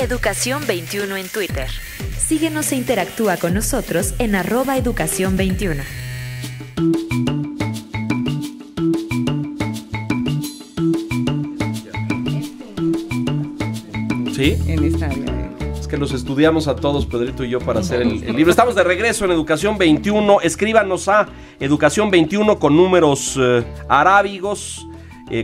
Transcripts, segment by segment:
Educación 21 en Twitter. Síguenos e interactúa con nosotros en @educación21. ¿Sí? En esta área. Es que los estudiamos a todos, Pedrito y yo, para hacer el libro. Estamos de regreso en Educación 21. Escríbanos a Educación 21 con números arábigos,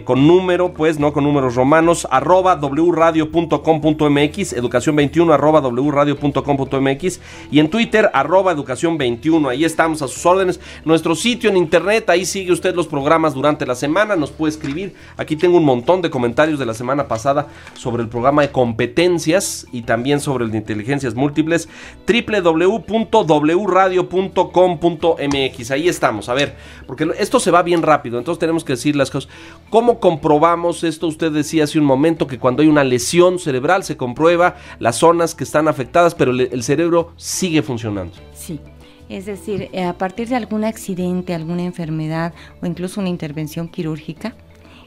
con número, pues, no con números romanos, @wradio.com.mx, Educación 21, @wradio.com.mx, y en Twitter, @Educación 21. Ahí estamos a sus órdenes. Nuestro sitio en internet, ahí sigue usted los programas durante la semana, nos puede escribir. Aquí tengo un montón de comentarios de la semana pasada sobre el programa de competencias y también sobre el de inteligencias múltiples. www.wradio.com.mx. Ahí estamos, a ver, porque esto se va bien rápido, entonces tenemos que decir las cosas. ¿Cómo comprobamos esto? Usted decía hace un momento que cuando hay una lesión cerebral se comprueba las zonas que están afectadas, pero el cerebro sigue funcionando. Sí, es decir, a partir de algún accidente, alguna enfermedad o incluso una intervención quirúrgica,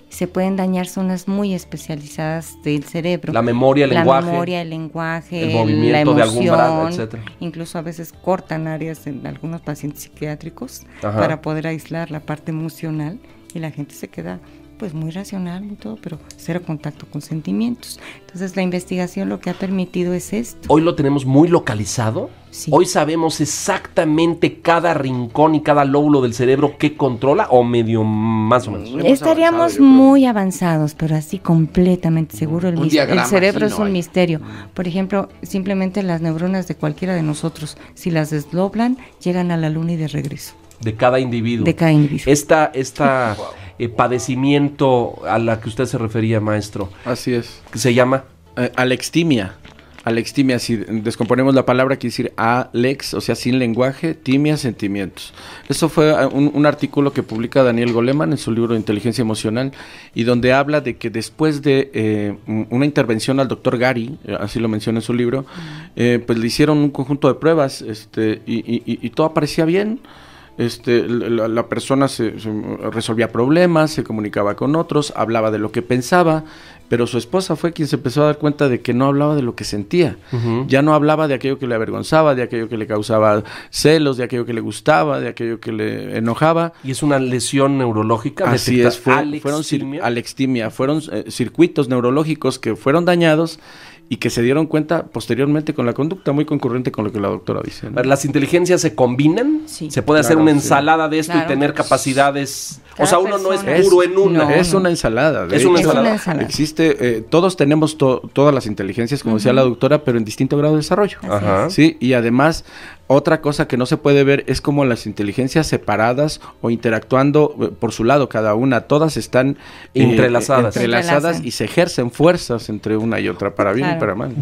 se pueden dañar zonas muy especializadas del cerebro. La memoria, el lenguaje. El movimiento la emoción, de algún brazo, etcétera. Incluso a veces cortan áreas en algunos pacientes psiquiátricos. Ajá. Para poder aislar la parte emocional y la gente se queda pues muy racional y todo, pero cero contacto con sentimientos. Entonces la investigación lo que ha permitido es esto. Hoy lo tenemos muy localizado. Sí. Hoy sabemos exactamente cada rincón y cada lóbulo del cerebro que controla, o medio más o menos. Estaríamos muy avanzados, pero así completamente seguro. El cerebro es un misterio. Por ejemplo, simplemente las neuronas de cualquiera de nosotros, si las desdoblan, llegan a la luna y de regreso. De cada individuo. De cada individuo. Esta padecimiento a la que usted se refería, maestro. Así es. ¿Qué se llama? Alextimia. Alextimia, si descomponemos la palabra, quiere decir alex, o sea, sin lenguaje, timia, sentimientos. Eso fue un artículo que publica Daniel Goleman en su libro de Inteligencia Emocional, y donde habla de que después de una intervención al doctor Gary, así lo menciona en su libro, pues le hicieron un conjunto de pruebas, y todo parecía bien. La persona se resolvía problemas, se comunicaba con otros, hablaba de lo que pensaba, pero su esposa fue quien se empezó a dar cuenta de que no hablaba de lo que sentía. Uh-huh. Ya no hablaba de aquello que le avergonzaba, de aquello que le causaba celos, de aquello que le gustaba, de aquello que le enojaba. ¿Y es una lesión neurológica? Así es, fueron alextimia, fueron circuitos neurológicos que fueron dañados y que se dieron cuenta posteriormente con la conducta, muy concurrente con lo que la doctora dice, ¿no? ¿Las inteligencias se combinan? Sí. ¿Se puede hacer una ensalada de esto y tener capacidades? O sea, uno no es puro en una. Es una ensalada. Es una ensalada. Existe, todos tenemos todas las inteligencias, como decía la doctora, pero en distinto grado de desarrollo. Ajá. Sí, y además, otra cosa que no se puede ver es como las inteligencias separadas o interactuando por su lado cada una, todas están entrelazadas y se ejercen fuerzas entre una y otra, para bien y para mal.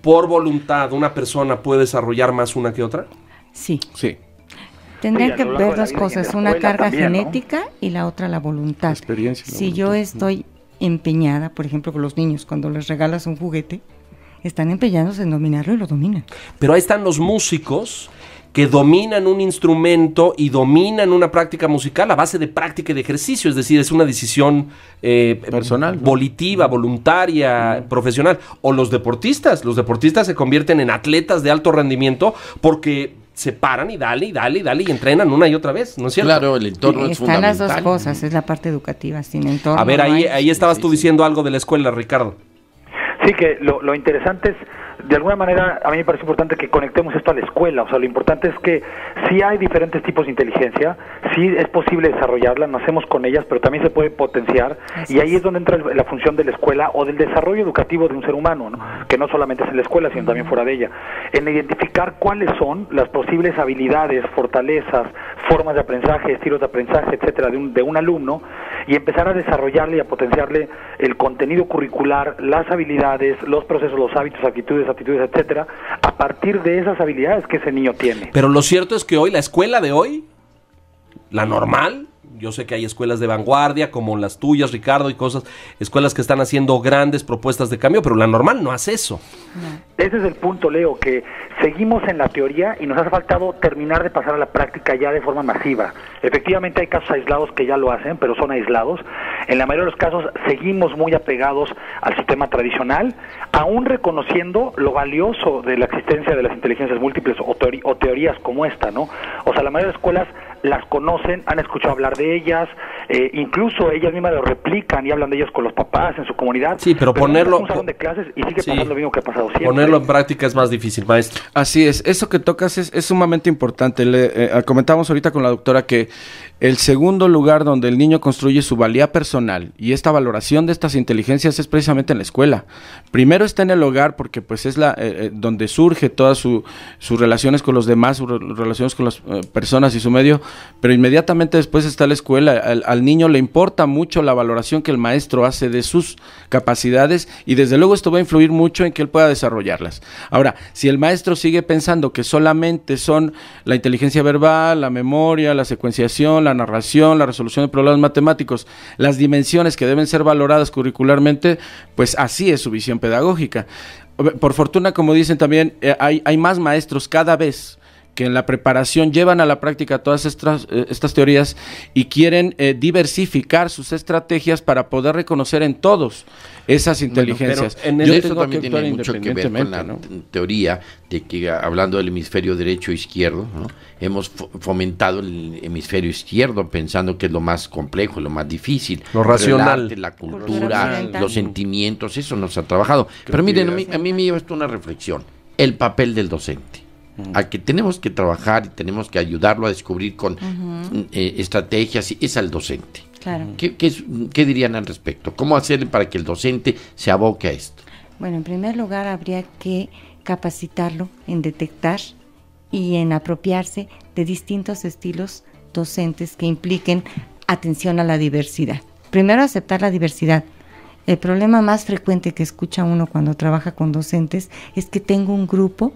¿Por voluntad una persona puede desarrollar más una que otra? Sí. Sí. Tendrían que ver dos cosas, una carga genética, ¿no? Y la otra la voluntad. Si yo estoy empeñada, por ejemplo, con los niños, cuando les regalas un juguete, están empeñados en dominarlo y lo dominan. Pero ahí están los músicos que dominan un instrumento y dominan una práctica musical a base de práctica y de ejercicio, es decir, es una decisión personal, ¿no? Volitiva, voluntaria, profesional. O los deportistas se convierten en atletas de alto rendimiento porque se paran y dale y entrenan una y otra vez, ¿no es cierto? Claro, el entorno es fundamental. Están las dos cosas, es la parte educativa, sin entorno. A ver, ahí estabas tú diciendo algo de la escuela, Ricardo. Sí, que lo interesante es, de alguna manera, a mí me parece importante que conectemos esto a la escuela. O sea, lo importante es que sí hay diferentes tipos de inteligencia, sí es posible desarrollarla, nacemos con ellas, pero también se puede potenciar. Y ahí es donde entra la función de la escuela o del desarrollo educativo de un ser humano, ¿no? Que no solamente es en la escuela, sino también fuera de ella. En identificar cuáles son las posibles habilidades, fortalezas, formas de aprendizaje, estilos de aprendizaje, etcétera, de un alumno, y empezar a desarrollarle y a potenciarle el contenido curricular, las habilidades, los procesos, los hábitos, actitudes, etcétera, a partir de esas habilidades que ese niño tiene. Pero lo cierto es que hoy, la escuela de hoy, la normal, yo sé que hay escuelas de vanguardia como las tuyas, Ricardo, y escuelas que están haciendo grandes propuestas de cambio, pero la normal no hace eso. Ese es el punto, Leo, que seguimos en la teoría y nos hace faltado terminar de pasar a la práctica ya de forma masiva. Efectivamente hay casos aislados que ya lo hacen, pero son aislados. En la mayoría de los casos seguimos muy apegados al sistema tradicional, aún reconociendo lo valioso de la existencia de las inteligencias múltiples o teorías como esta, ¿no? O sea, la mayoría de escuelas las conocen, han escuchado hablar de ellas, incluso ellas mismas lo replican y hablan de ellas con los papás en su comunidad. Sí, pero ponerlo... Es un salón de clases y sigue pasando lo mismo que ha pasado siempre. Ponerlo en práctica es más difícil, maestro. Así es, eso que tocas es sumamente importante. Comentábamos ahorita con la doctora que el segundo lugar donde el niño construye su valía personal y esta valoración de estas inteligencias es precisamente en la escuela. Primero está en el hogar porque pues es donde surge todas sus relaciones con los demás, sus relaciones con las personas y su medio, pero inmediatamente después está la escuela. Al niño le importa mucho la valoración que el maestro hace de sus capacidades y desde luego esto va a influir mucho en que él pueda desarrollarlas. Ahora, si el maestro sigue pensando que solamente son la inteligencia verbal, la memoria, la secuenciación, la narración, la resolución de problemas matemáticos, las dimensiones que deben ser valoradas curricularmente, pues así es su visión pedagógica. Por fortuna, como dicen también, hay más maestros cada vez que en la preparación llevan a la práctica todas estas teorías y quieren diversificar sus estrategias para poder reconocer en todos esas inteligencias. Bueno, pero eso también tiene mucho que ver con la teoría de que, hablando del hemisferio derecho e izquierdo, ¿no? Hemos fomentado el hemisferio izquierdo pensando que es lo más complejo, lo más difícil. Lo racional. El arte, la cultura, los sentimientos, eso nos ha trabajado. Pero miren, a mí me lleva esto a una reflexión. El papel del docente. A que tenemos que trabajar y tenemos que ayudarlo a descubrir con estrategias, es al docente. Claro. ¿Qué dirían al respecto? ¿Cómo hacer para que el docente se aboque a esto? Bueno, en primer lugar habría que capacitarlo en detectar y en apropiarse de distintos estilos docentes que impliquen atención a la diversidad. Primero, aceptar la diversidad. El problema más frecuente que escucha uno cuando trabaja con docentes es que tengo un grupo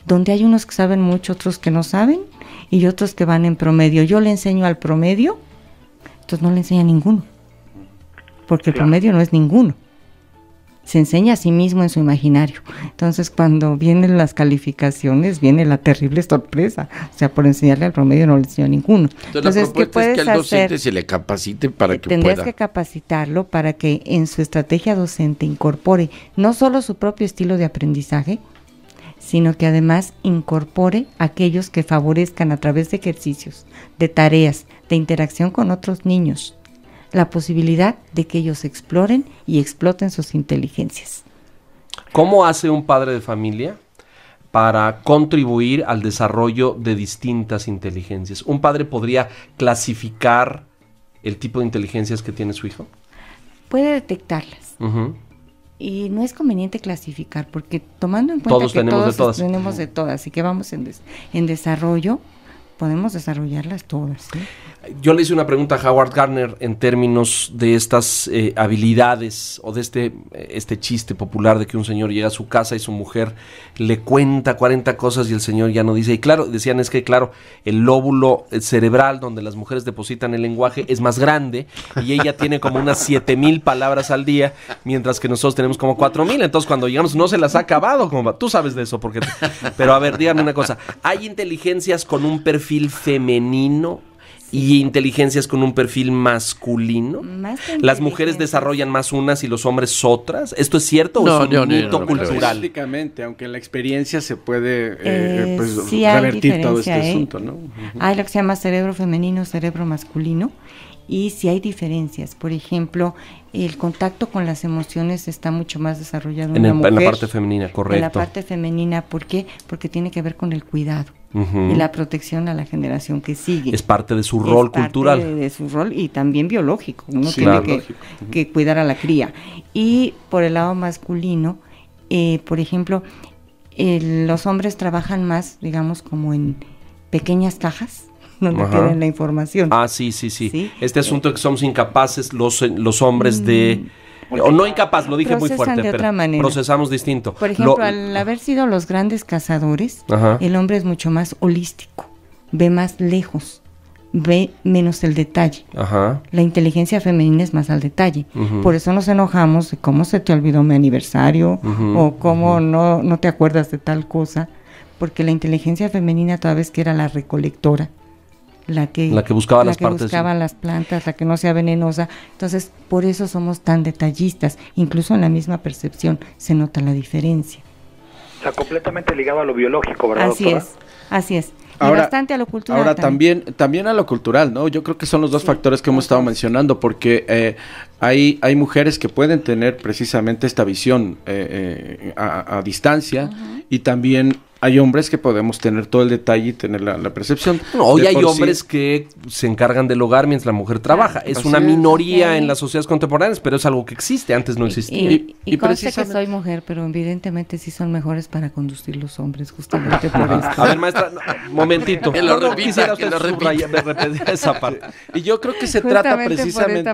donde hay unos que saben mucho, otros que no saben, y otros que van en promedio. Yo le enseño al promedio, entonces no le enseño a ninguno, porque el promedio no es ninguno. Se enseña a sí mismo en su imaginario. Entonces, cuando vienen las calificaciones, viene la terrible sorpresa. O sea, por enseñarle al promedio no le enseño a ninguno. Entonces, ¿qué puedes hacer? Es que al docente se le capacite para que tendrías que capacitarlo para que en su estrategia docente incorpore no solo su propio estilo de aprendizaje, sino que además incorpore aquellos que favorezcan a través de ejercicios, de tareas, de interacción con otros niños, la posibilidad de que ellos exploren y exploten sus inteligencias. ¿Cómo hace un padre de familia para contribuir al desarrollo de distintas inteligencias? ¿Un padre podría clasificar el tipo de inteligencias que tiene su hijo? Puede detectarlas. Y no es conveniente clasificar, porque tomando en cuenta que todos tenemos de todas y que vamos en desarrollo, podemos desarrollarlas todas, ¿sí? Yo le hice una pregunta a Howard Gardner en términos de estas habilidades o de este chiste popular de que un señor llega a su casa y su mujer le cuenta 40 cosas y el señor ya no dice. Y claro, decían es que claro, el lóbulo cerebral donde las mujeres depositan el lenguaje es más grande y ella tiene como unas 7,000 palabras al día, mientras que nosotros tenemos como 4,000. Entonces cuando llegamos no se las ha acabado. Tú sabes de eso. Pero a ver, dígame una cosa. ¿Hay inteligencias con un perfil femenino y inteligencias con un perfil masculino? ¿Las mujeres desarrollan más unas y los hombres otras? ¿Esto es cierto o es un mito cultural? Prácticamente, aunque en la experiencia se puede sí revertir todo este asunto, ¿no? Hay lo que se llama cerebro femenino, cerebro masculino, y sí hay diferencias. Por ejemplo, el contacto con las emociones está mucho más desarrollado en la mujer. En la parte femenina, correcto. En la parte femenina, ¿por qué? Porque tiene que ver con el cuidado y la protección a la generación que sigue. Es parte de su rol cultural. Es parte de su rol y también biológico. Uno tiene que cuidar a la cría. Y por el lado masculino, por ejemplo, los hombres trabajan más, digamos, como en pequeñas cajas, donde tienen la información. Sí. Este asunto de que somos incapaces los hombres de... O no incapaz, lo dije muy fuerte, pero procesamos distinto. Por ejemplo, al haber sido los grandes cazadores, el hombre es mucho más holístico, ve más lejos, ve menos el detalle. Ajá. La inteligencia femenina es más al detalle. Por eso nos enojamos de cómo se te olvidó mi aniversario o cómo no te acuerdas de tal cosa, porque la inteligencia femenina toda vez que era la recolectora, la que buscaba las plantas, la que no sea venenosa. Entonces, por eso somos tan detallistas. Incluso en la misma percepción se nota la diferencia. O sea, completamente ligado a lo biológico, ¿verdad, doctora? Así es. Y ahora, bastante a lo cultural. Ahora también a lo cultural, ¿no? Yo creo que son los dos factores que hemos estado mencionando, porque hay mujeres que pueden tener precisamente esta visión a distancia, y también hay hombres que podemos tener todo el detalle y tener la percepción. Hoy hay hombres que se encargan del hogar mientras la mujer trabaja. Es una minoría en las sociedades contemporáneas, pero es algo que existe, antes no existía. Y conste que soy mujer, pero evidentemente sí son mejores para conducir los hombres, justamente por esto. A ver, maestra, momentito. Que lo repita, que lo repita. Esa parte. Y yo creo que se trata precisamente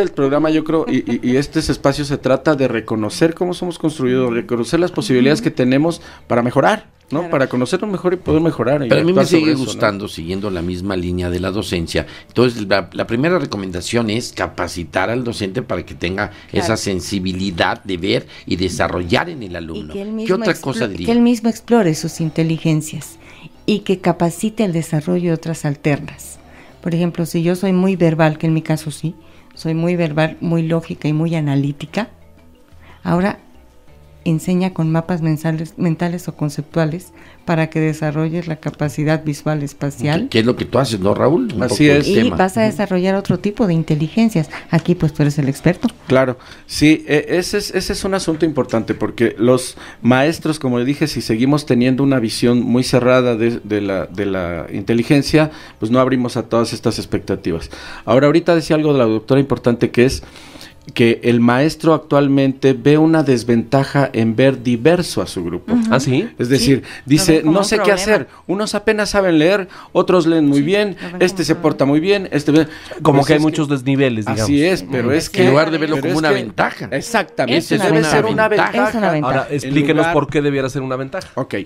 el programa, yo creo, y este espacio se trata de reconocer cómo somos construidos, reconocer las posibilidades que tenemos para mejorar, ¿no? Claro. Para conocernos mejor y poder mejorar. Pero a mí me sigue gustando, ¿no? Siguiendo la misma línea de la docencia. Entonces, la primera recomendación es capacitar al docente para que tenga esa sensibilidad de ver y desarrollar en el alumno. ¿Qué otra cosa diría? Que él mismo explore sus inteligencias y que capacite el desarrollo de otras alternas. Por ejemplo, si yo soy muy verbal, que en mi caso sí, soy muy verbal, muy lógica y muy analítica, ahora enseña con mapas mentales o conceptuales para que desarrolles la capacidad visual espacial. ¿Qué es lo que tú haces, no, Raúl? Así es. Y vas a desarrollar otro tipo de inteligencias. Aquí pues tú eres el experto. Claro, sí, ese es un asunto importante, porque los maestros, como le dije, si seguimos teniendo una visión muy cerrada de la inteligencia, pues no abrimos a todas estas expectativas. Ahorita decía algo de la doctora importante, que es que el maestro actualmente ve una desventaja en ver diverso a su grupo. ¿Ah, sí? Es decir, dice, no sé qué hacer, unos apenas saben leer, otros leen muy bien, se porta muy bien, como pues que hay muchos desniveles, digamos. Así es, pero es que en lugar de verlo como una ventaja. Exactamente, debe ser una ventaja. Ahora, explíquenos por qué debiera ser una ventaja. Ok.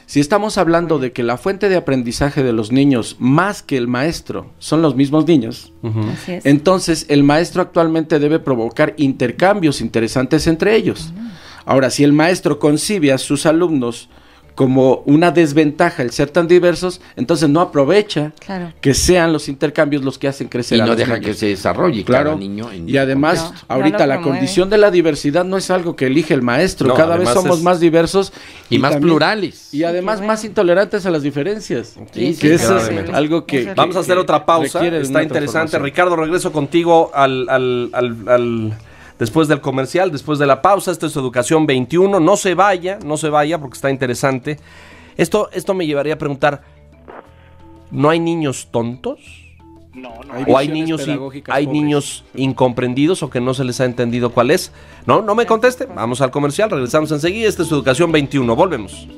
Si estamos hablando de que la fuente de aprendizaje de los niños, más que el maestro, son los mismos niños, entonces el maestro actualmente debe provocar intercambios interesantes entre ellos. Ahora, si el maestro concibe a sus alumnos como una desventaja el ser tan diversos, entonces no aprovecha que sean los intercambios los que hacen crecer a los niños. Y no deja que se desarrolle cada niño. Y además, ahorita la condición de la diversidad no es algo que elige el maestro. Cada vez somos más diversos. Y más también, plurales. Y además más intolerantes a las diferencias. Eso es algo que... Vamos a hacer otra pausa. Está interesante. Ricardo, regreso contigo después del comercial, después de la pausa. Esto es Educación 21. No se vaya porque está interesante. Esto me llevaría a preguntar, ¿no hay niños tontos? No. ¿O hay niños incomprendidos o que no se les ha entendido cuál es? No me conteste. Vamos al comercial, regresamos enseguida. Esto es Educación 21. Volvemos.